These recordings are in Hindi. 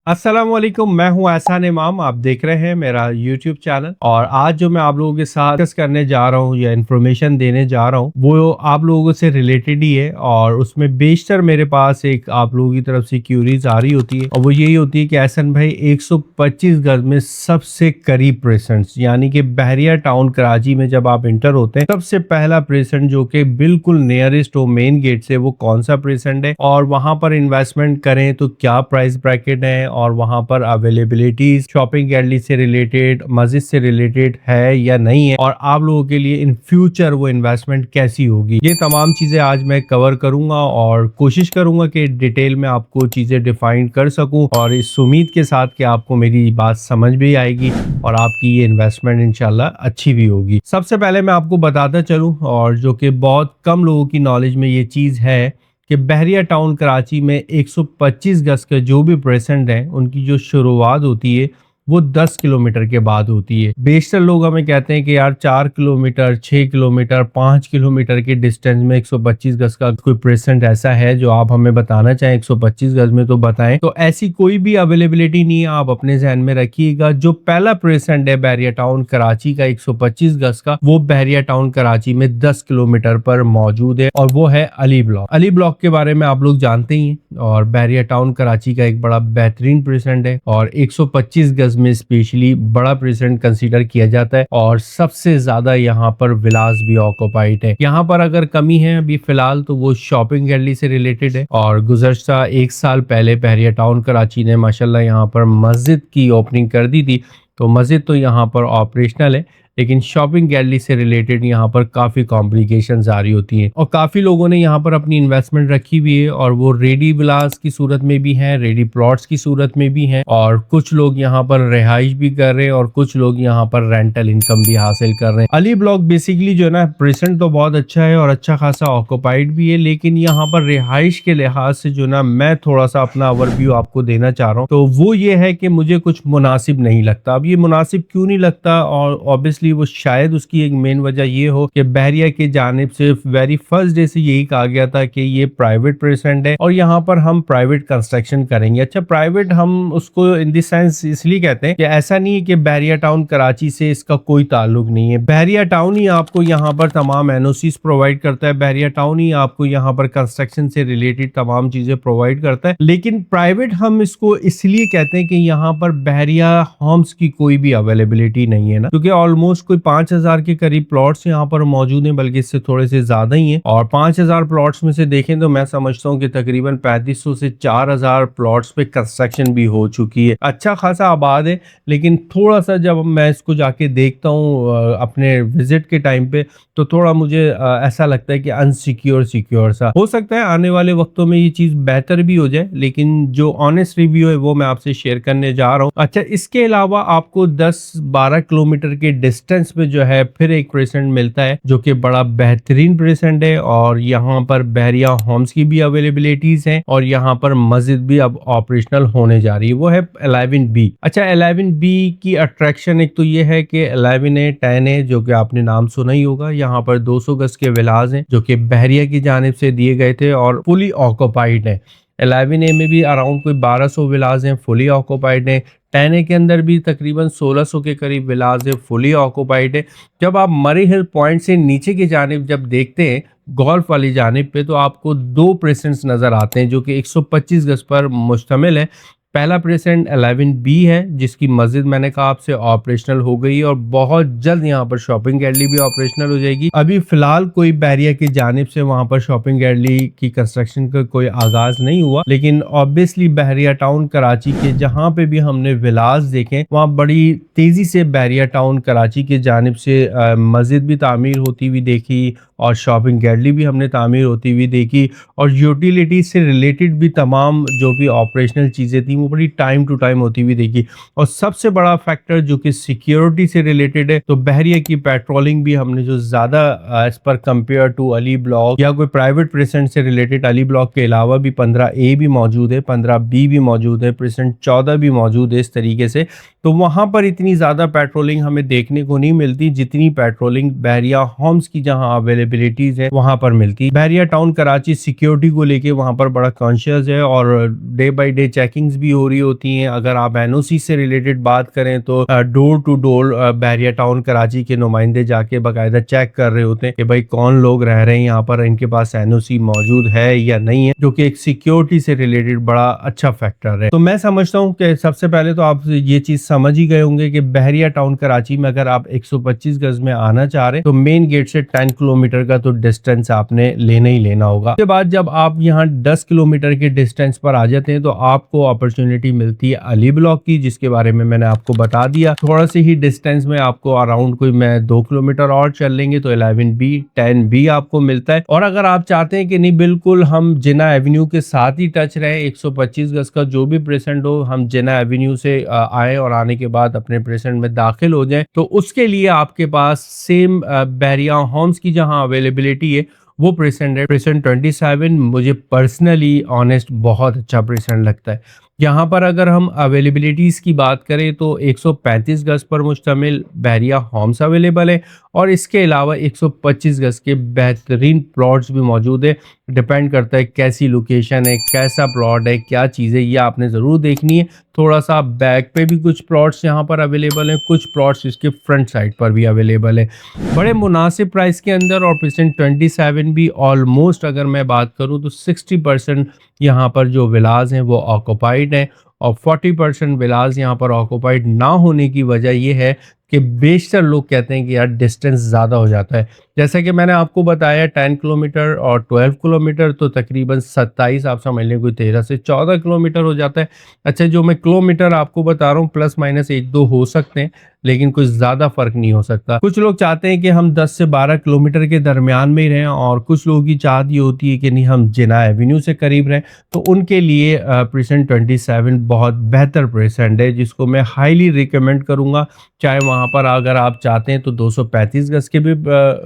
अस्सलाम वालेकुम, मैं हूं एहसान इमाम। आप देख रहे हैं मेरा यूट्यूब चैनल और आज जो मैं आप लोगों के साथ डिस्कस करने जा रहा हूं या इन्फॉर्मेशन देने जा रहा हूं वो आप लोगों से रिलेटेड ही है। और उसमें बेशतर मेरे पास एक आप लोगों की तरफ से क्यूरीज आ रही होती है और वो यही होती है कि एहसन भाई 125 गज में सबसे करीब प्रेसेंट यानी कि बहरिया टाउन कराची में जब आप इंटर होते हैं सबसे पहला प्रेसेंट जो कि बिल्कुल नियरेस्ट हो मेन गेट से वो कौन सा प्रेसेंट है और वहां पर इन्वेस्टमेंट करें तो क्या प्राइस ब्रैकेट है और वहां पर अवेलेबिलिटी शॉपिंग गैलरी से रिलेटेड मस्जिद से रिलेटेड है या नहीं है और आप लोगों के लिए इन फ्यूचर वो इन्वेस्टमेंट कैसी होगी, ये तमाम चीजें आज मैं कवर करूंगा और कोशिश करूंगा कि डिटेल में आपको चीजें डिफाइन कर सकूं और इस उम्मीद के साथ कि आपको मेरी बात समझ भी आएगी और आपकी ये इन्वेस्टमेंट इंशाल्लाह अच्छी भी होगी। सबसे पहले मैं आपको बताता चलूं और जो कि बहुत कम लोगों की नॉलेज में ये चीज है कि बहरिया टाउन कराची में 125 गज के जो भी प्रेसेंट हैं उनकी जो शुरुआत होती है वो 10 किलोमीटर के बाद होती है। बेशतर लोग हमें कहते हैं कि यार 4 किलोमीटर 6 किलोमीटर 5 किलोमीटर के डिस्टेंस में 125 गज का कोई प्रेसेंट ऐसा है जो आप हमें बताना चाहें 125 गज में तो बताएं। तो ऐसी कोई भी अवेलेबिलिटी नहीं है, आप अपने जहन में रखिएगा। जो पहला प्रेसेंट है बहरिया टाउन कराची का 125 गज का वो बहरिया टाउन कराची में 10 किलोमीटर पर मौजूद है और वो है अली ब्लॉक। अली ब्लॉक के बारे में आप लोग जानते ही हैं और बहरिया टाउन कराची का एक बड़ा बेहतरीन प्रेसेंट है और 125 गज में स्पेशली बड़ा प्रेसेंट कंसीडर किया जाता है और सबसे ज्यादा यहाँ पर विलास भी ऑक्युपाइड है। यहाँ पर अगर कमी है अभी फिलहाल तो वो शॉपिंग गैलरी से रिलेटेड है और गुज़श्ता एक साल पहले बहरिया टाउन कराची ने माशाल्लाह यहाँ पर मस्जिद की ओपनिंग कर दी थी। तो मस्जिद तो यहाँ पर ऑपरेशनल है लेकिन शॉपिंग गैलरी से रिलेटेड यहाँ पर काफी कॉम्प्लिकेशंस आ रही होती हैं और काफी लोगों ने यहाँ पर अपनी इन्वेस्टमेंट रखी हुई है और वो रेडी विलास की सूरत में भी है, रेडी प्लॉट्स की सूरत में भी है और कुछ लोग यहाँ पर रिहाइश भी कर रहे हैं और कुछ लोग यहाँ पर रेंटल इनकम भी हासिल कर रहे हैं। अली ब्लॉक बेसिकली जो है ना प्रेजेंट तो बहुत अच्छा है और अच्छा खासा ऑक्युपाइड भी है, लेकिन यहाँ पर रिहाइश के लिहाज से जो ना मैं थोड़ा सा अपना ओवरव्यू आपको देना चाह रहा हूँ तो वो ये है कि मुझे कुछ मुनासिब नहीं लगता। अब ये मुनासिब क्यों नहीं लगता और ऑब्वियसली वो शायद उसकी एक मेन वजह ये हो कि बहरिया की जानिब से वेरी फर्स्ट डे से यही कहा गया था कि ये प्राइवेट प्रेसेंट है और यहाँ पर हम प्राइवेट कंस्ट्रक्शन करेंगे। अच्छा, प्राइवेट हम उसको इन द सेंस इसलिए कहते हैं कि ऐसा नहीं है कि बहरिया टाउन कराची से इसका कोई ताल्लुक नहीं है। बहरिया टाउन ही आपको यहाँ पर तमाम एनओसीज प्रोवाइड करता है, बहरिया टाउन ही आपको यहाँ पर कंस्ट्रक्शन से रिलेटेड तमाम चीजें प्रोवाइड करता है। लेकिन प्राइवेट हम इसको इसलिए कहते हैं कि यहाँ पर बहरिया होम्स की कोई भी अवेलेबिलिटी नहीं है ना, क्योंकि ऑलमोस्ट कोई 5000 के करीब प्लॉट्स यहाँ पर मौजूद हैं, बल्कि इससे थोड़े से ज्यादा ही हैं और 5000 प्लॉट्स में से देखें तो मैं समझता हूँ कि तकरीबन 3500 से 4000 प्लॉट्स पे कंस्ट्रक्शन भी हो चुकी है। अच्छा खासा आबाद है, लेकिन थोड़ा सा जब मैं इसको जाके देखता हूँ अपने विजिट के टाइम पे तो थोड़ा मुझे ऐसा लगता है कि सिक्योर सा हो सकता है। आने वाले वक्तों में ये चीज बेहतर भी हो जाए, लेकिन जो ऑनेस्ट रिव्यू है वो मैं आपसे शेयर करने जा रहा हूँ। अच्छा, इसके अलावा आपको 10-12 किलोमीटर के डिस्टेंस में जो है फिर एक प्रेसेंट मिलता है जो कि बड़ा बेहतरीन प्रेसेंट है और यहाँ पर बहरिया होम्स की भी अवेलेबिलिटीज हैं और यहाँ पर मस्जिद भी अब ऑपरेशनल होने जा रही है, वो है 11B। अच्छा, 11B की अट्रैक्शन एक तो ये है कि 11A 10A जो कि आपने नाम सुना ही होगा, यहाँ पर 200 गज के विलास हैं जो कि बहरिया की जानिब से दिए गए थे और फुली ऑक्युपाइड है। 11A में भी अराउंड कोई 1200 विलास हैं, फुली ऑक्युपाइड है। 10A के अंदर भी तकरीबन 1600 के करीब विलास है, फुली ऑक्युपाइड है। जब आप मरी हिल पॉइंट से नीचे की जानिब जब देखते हैं गोल्फ वाली जानिब पे तो आपको दो प्रेसेंट्स नजर आते हैं जो कि 125 गज पर मुश्तमिल है। पहला प्रेसेंट 11B है जिसकी मस्जिद मैंने कहा आपसे ऑपरेशनल हो गई और बहुत जल्द यहाँ पर शॉपिंग गैलरी भी ऑपरेशनल हो जाएगी। अभी फिलहाल कोई बहरिया की जानिब से वहां पर शॉपिंग गैलरी की कंस्ट्रक्शन का कोई आगाज नहीं हुआ, लेकिन ऑब्वियसली बहरिया टाउन कराची के जहां पे भी हमने विलास देखे वहां बड़ी तेजी से बहरिया टाउन कराची की जानिब से मस्जिद भी तामीर होती हुई देखी और शॉपिंग गैलरी भी हमने तामीर होती हुई देखी और यूटिलिटी से रिलेटेड भी तमाम जो भी ऑपरेशनल चीज़ें थी वो बड़ी टाइम टू टाइम होती हुई देखी। और सबसे बड़ा फैक्टर जो कि सिक्योरिटी से रिलेटेड है तो बहरिया की पेट्रोलिंग भी हमने जो ज़्यादा as per compare to Ali block या कोई प्राइवेट प्रेसेंट से रिलेटेड अली ब्लॉक के अलावा भी 15A भी मौजूद है, 15B भी मौजूद है, प्रेसेंट 14 भी मौजूद है। इस तरीके से तो वहाँ पर इतनी ज़्यादा पेट्रोलिंग हमें देखने को नहीं मिलती जितनी पेट्रोलिंग बहरिया होम्स की जहाँ अवेलेबल अवेलेबिलिटीज है वहां पर मिलती है। बहरिया टाउन कराची सिक्योरिटी को लेके वहां पर बड़ा कॉन्शियस है और डे बाय डे चेकिंग्स भी हो रही होती हैं। अगर आप एनओसी से रिलेटेड बात करें तो door to door Bahria Town Karachi के नुमाइंदे जाके बाकायदा चेक कर रहे होते हैं कि भाई कौन लोग रह रहे हैं यहाँ पर, इनके पास एनओसी मौजूद है या नहीं है, जो कि एक सिक्योरिटी से रिलेटेड बड़ा अच्छा फैक्टर है। तो मैं समझता हूँ कि सबसे पहले तो आप ये चीज समझ ही गए होंगे कि बहरिया टाउन कराची में अगर आप 125 गज में आना चाह रहे हैं तो मेन गेट से 10 किलोमीटर का तो डिस्टेंस आपने लेना ही लेना होगा। उसके बाद जब आप यहाँ 10 किलोमीटर के डिस्टेंस पर आ जाते हैं तो आपको अपॉर्चुनिटी मिलती है अली ब्लॉक की, जिसके बारे में मैंने आपको बता दिया। थोड़ा से ही डिस्टेंस में आपको अराउंड कोई मैं 2 किलोमीटर और चल लेंगे तो 11B 10B आपको मिलता है। और अगर आप चाहते हैं कि नहीं बिल्कुल हम जिना एवेन्यू के साथ ही टच रहे, 125 गज का जो भी प्रेसेंट हो हम जिना एवेन्यू से आए और आने के बाद अपने प्रेसेंट में दाखिल हो जाएं, तो उसके लिए आपके पास सेम बहरिया होम्स की जहां अवेलेबिलिटी है वो प्रेसेंट है, प्रेसेंट 27 मुझे पर्सनली ऑनेस्ट बहुत अच्छा प्रेसेंट लगता है। यहाँ पर अगर हम अवेलेबिलिटीज़ की बात करें तो 135 गज पर मुश्तमिल बहरिया होम्स अवेलेबल है और इसके अलावा 125 गज के बेहतरीन प्लॉट्स भी मौजूद है। डिपेंड करता है कैसी लोकेशन है, कैसा प्लॉट है, क्या चीज़ है, ये आपने ज़रूर देखनी है। थोड़ा सा बैक पे भी कुछ प्लॉट्स यहाँ पर अवेलेबल हैं, कुछ प्लॉट्स इसके फ्रंट साइड पर भी अवेलेबल है बड़े मुनासिब प्राइस के अंदर। और परसेंट 27 भी ऑलमोस्ट अगर मैं बात करूँ तो 60% यहाँ पर जो विलाज हैं वो ऑक्यूपाइड हैं और 40% विलाज यहाँ पर ऑक्यूपाइड ना होने की वजह ये है कि बेशतर लोग कहते हैं कि यार डिस्टेंस ज़्यादा हो जाता है। जैसा कि मैंने आपको बताया 10 किलोमीटर और 12 किलोमीटर तो तकरीबन 27 आप समझ लें कोई 13 से 14 किलोमीटर हो जाता है। अच्छा जो मैं किलोमीटर आपको बता रहा हूँ प्लस माइनस 1-2 हो सकते हैं लेकिन कुछ ज़्यादा फर्क नहीं हो सकता। कुछ लोग चाहते हैं कि हम 10 से 12 किलोमीटर के दरमियान में ही रहें और कुछ लोगों की चाहत ये होती है कि नहीं हम जिना एवेन्यू से करीब रहें, तो उनके लिए प्रेसेंट 27 बहुत बेहतर प्रेसेंट है जिसको मैं हाईली रिकमेंड करूँगा। चाहे वहाँ पर अगर आप चाहते हैं तो 235 गज के भी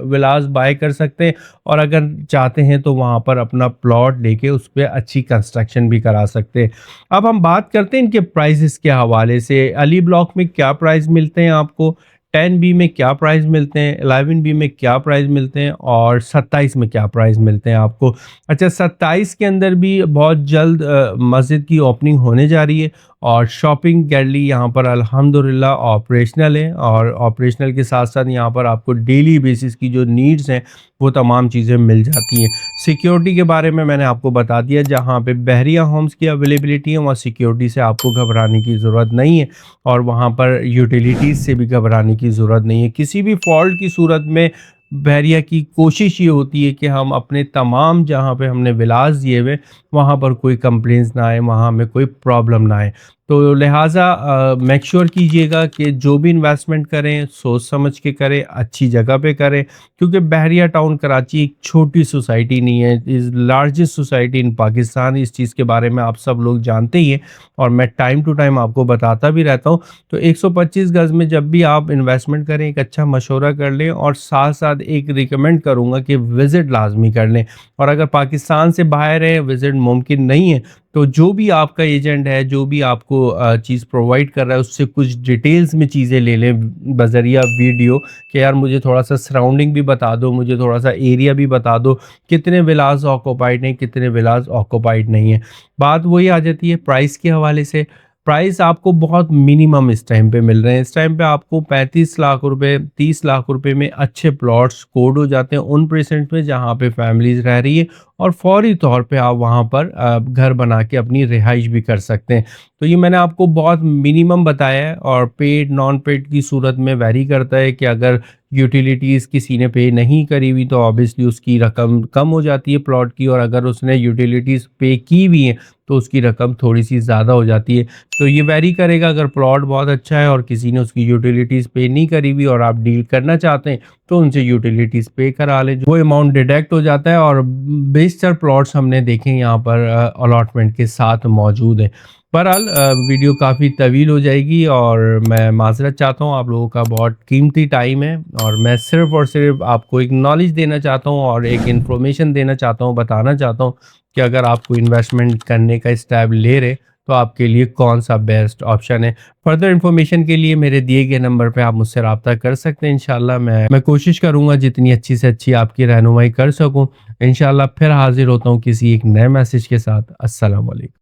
विलास बाय कर सकते हैं और अगर चाहते हैं तो वहाँ पर अपना प्लॉट लेके उस पर अच्छी कंस्ट्रक्शन भी करा सकते हैं। अब हम बात करते हैं इनके प्राइसेस के हवाले से। अली ब्लॉक में क्या प्राइस मिलते हैं आपको, 10B में क्या प्राइस मिलते हैं, 11B में क्या प्राइस मिलते हैं और 27 में क्या प्राइस मिलते हैं आपको। अच्छा 27 के अंदर भी बहुत जल्द मस्जिद की ओपनिंग होने जा रही है और शॉपिंग गैलरी यहाँ पर अल्हम्दुलिल्लाह ऑपरेशनल है और ऑपरेशनल के साथ साथ यहाँ पर आपको डेली बेसिस की जो नीड्स हैं वो तमाम चीज़ें मिल जाती हैं। सिक्योरिटी के बारे में मैंने आपको बता दिया, जहाँ पे बहरिया होम्स की अवेलेबिलिटी है वहाँ सिक्योरिटी से आपको घबराने की ज़रूरत नहीं है और वहाँ पर यूटिलिटीज़ से भी घबराने की ज़रूरत नहीं है। किसी भी फॉल्ट की सूरत में बहरिया की कोशिश ये होती है कि हम अपने तमाम जहाँ पे हमने विलास दिए हुए वहाँ पर कोई कंप्लेंट्स ना आए, वहाँ में कोई प्रॉब्लम ना आए। तो लिहाजा मेक श्योर कीजिएगा कि जो भी इन्वेस्टमेंट करें सोच समझ के करें, अच्छी जगह पे करें, क्योंकि बहरिया टाउन कराची एक छोटी सोसाइटी नहीं है, is largest society in Pakistan. इस चीज़ के बारे में आप सब लोग जानते ही हैं और मैं टाइम टू टाइम आपको बताता भी रहता हूँ। तो 125 गज में जब भी आप इन्वेस्टमेंट करें एक अच्छा मशवरा कर लें और साथ साथ एक रिकमेंड करूँगा कि विज़िट लाजमी कर लें। और अगर पाकिस्तान से बाहर है विज़िट मुमकिन नहीं है तो जो भी आपका एजेंट है, जो भी आपको चीज़ प्रोवाइड कर रहा है उससे कुछ डिटेल्स में चीज़ें ले लें बज़रिया वीडियो कि यार मुझे थोड़ा सा सराउंडिंग भी बता दो, मुझे थोड़ा सा एरिया भी बता दो, कितने विलास ऑक्यूपाइड हैं, कितने विलास ऑक्यूपाइड नहीं है। बात वही आ जाती है प्राइस के हवाले से। प्राइस आपको बहुत मिनिमम इस टाइम पे मिल रहे हैं। इस टाइम पे आपको 35 लाख रुपए 30 लाख रुपए में अच्छे प्लॉट्स कोड हो जाते हैं उन प्रेसेंट में जहाँ पे फैमिलीज रह रही है और फौरी तौर पे आप वहाँ पर घर बना के अपनी रिहाइश भी कर सकते हैं। तो ये मैंने आपको बहुत मिनिमम बताया है और पेड नॉन पेड की सूरत में वैरी करता है कि अगर यूटिलिटीज़ किसी ने पे नहीं करी हुई तो ऑब्वियसली उसकी रकम कम हो जाती है प्लॉट की, और अगर उसने यूटिलिटीज़ पे की हुई हैं तो उसकी रकम थोड़ी सी ज़्यादा हो जाती है। तो ये वैरी करेगा, अगर प्लॉट बहुत अच्छा है और किसी ने उसकी यूटिलिटीज़ पे नहीं करी हुई और आप डील करना चाहते हैं तो उनसे यूटिलिटीज़ पे करा लें, वो अमाउंट डिडक्ट हो जाता है। और बेशतर प्लॉट्स हमने देखे यहाँ पर अलॉटमेंट के साथ मौजूद है। बहरहाल वीडियो काफ़ी तवील हो जाएगी और मैं माज़रत चाहता हूँ, आप लोगों का बहुत कीमती टाइम है और मैं सिर्फ़ और सिर्फ आपको एक नॉलेज देना चाहता हूँ और एक इन्फॉर्मेशन देना चाहता हूँ, बताना चाहता हूँ कि अगर आप कोई इन्वेस्टमेंट करने का स्टेप ले रहे तो आपके लिए कौन-सा बेस्ट ऑप्शन है। फर्दर इन्फॉर्मेशन के लिए मेरे दिए गए नंबर पे आप मुझसे राब्ता कर सकते हैं। इंशाल्लाह मैं कोशिश करूँगा जितनी अच्छी से अच्छी आपकी रहनुमाई कर सकूँ। इंशाल्लाह फिर हाज़िर होता हूँ किसी एक नए मैसेज के साथ। अस्सलाम वालेकुम।